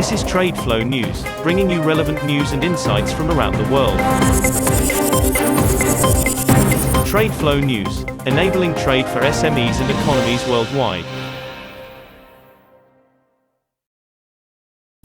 This is TradeFlow News, bringing you relevant news and insights from around the world. TradeFlow News, enabling trade for SMEs and economies worldwide.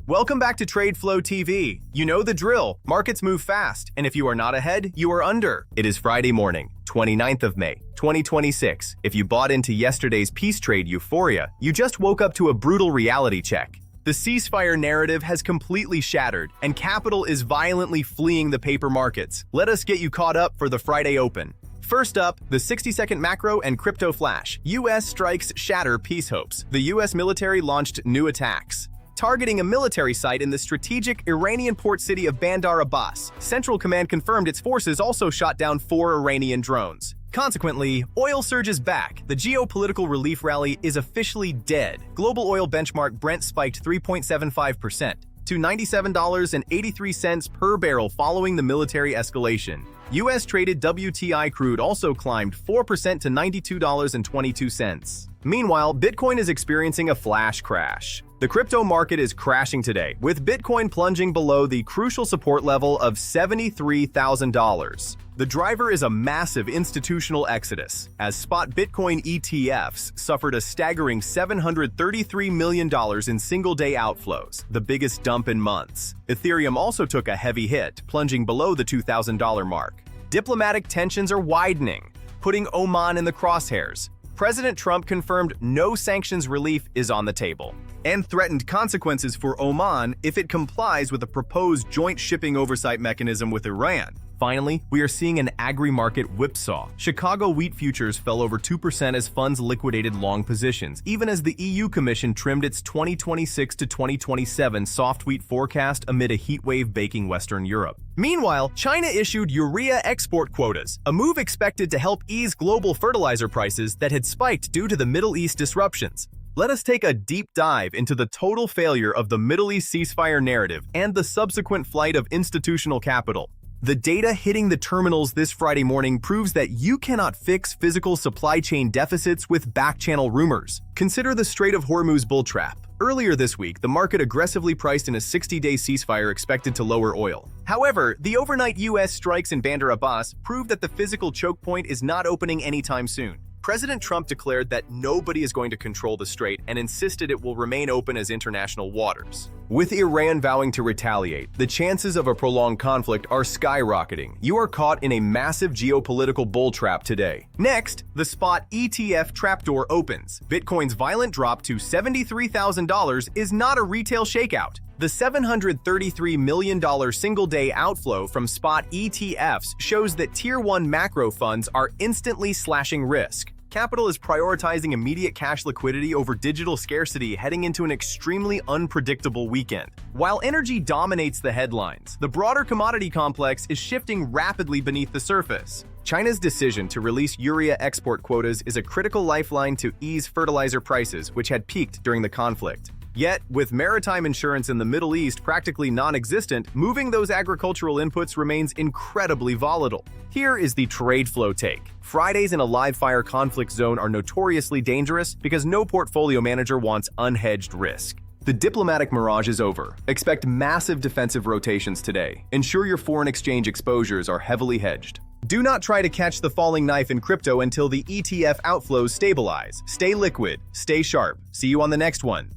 Welcome back to TradeFlow TV. You know the drill. Markets move fast, and if you are not ahead, you are under. It is Friday morning, 29th of May, 2026. If you bought into yesterday's peace trade euphoria, you just woke up to a brutal reality check. The ceasefire narrative has completely shattered, and capital is violently fleeing the paper markets. Let us get you caught up for the Friday open. First up, the 60-second macro and crypto flash. U.S. strikes shatter peace hopes. The U.S. military launched new attacks, targeting a military site in the strategic Iranian port city of Bandar Abbas. Central Command confirmed its forces also shot down 4 Iranian drones. Consequently, oil surges back. The geopolitical relief rally is officially dead. Global oil benchmark Brent spiked 3.75% to $97.83 per barrel following the military escalation. U.S. traded WTI crude also climbed 4% to $92.22. Meanwhile, Bitcoin is experiencing a flash crash. The crypto market is crashing today, with Bitcoin plunging below the crucial support level of $73,000. The driver is a massive institutional exodus, as spot Bitcoin ETFs suffered a staggering $733 million in single-day outflows, the biggest dump in months. Ethereum also took a heavy hit, plunging below the $2,000 mark. Diplomatic tensions are widening, putting Oman in the crosshairs. President Trump confirmed no sanctions relief is on the table, and threatened consequences for Oman if it complies with a proposed joint shipping oversight mechanism with Iran. Finally, we are seeing an agri-market whipsaw. Chicago wheat futures fell over 2% as funds liquidated long positions, even as the EU Commission trimmed its 2026 to 2027 soft wheat forecast amid a heatwave baking Western Europe. Meanwhile, China issued urea export quotas, a move expected to help ease global fertilizer prices that had spiked due to the Middle East disruptions. Let us take a deep dive into the total failure of the Middle East ceasefire narrative and the subsequent flight of institutional capital. The data hitting the terminals this Friday morning proves that you cannot fix physical supply chain deficits with back-channel rumors. Consider the Strait of Hormuz bull trap. Earlier this week, the market aggressively priced in a 60-day ceasefire expected to lower oil. However, the overnight U.S. strikes in Bandar Abbas proved that the physical choke point is not opening anytime soon. President Trump declared that nobody is going to control the strait and insisted it will remain open as international waters. With Iran vowing to retaliate, the chances of a prolonged conflict are skyrocketing. You are caught in a massive geopolitical bull trap today. Next, the spot ETF trapdoor opens. Bitcoin's violent drop to $73,000 is not a retail shakeout. The $733 million single-day outflow from spot ETFs shows that Tier 1 macro funds are instantly slashing risk. Capital is prioritizing immediate cash liquidity over digital scarcity heading into an extremely unpredictable weekend. While energy dominates the headlines, the broader commodity complex is shifting rapidly beneath the surface. China's decision to release urea export quotas is a critical lifeline to ease fertilizer prices, which had peaked during the conflict. Yet, with maritime insurance in the Middle East practically non-existent, moving those agricultural inputs remains incredibly volatile. Here is the TradeFlow take. Fridays in a live-fire conflict zone are notoriously dangerous because no portfolio manager wants unhedged risk. The diplomatic mirage is over. Expect massive defensive rotations today. Ensure your foreign exchange exposures are heavily hedged. Do not try to catch the falling knife in crypto until the ETF outflows stabilize. Stay liquid, stay sharp. See you on the next one.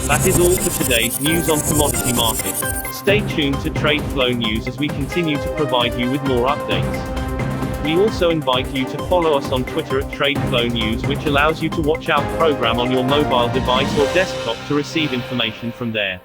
That is all for today's news on commodity markets. Stay tuned to TradeFlow News as we continue to provide you with more updates. We also invite you to follow us on Twitter at TradeFlow News, which allows you to watch our program on your mobile device or desktop to receive information from there.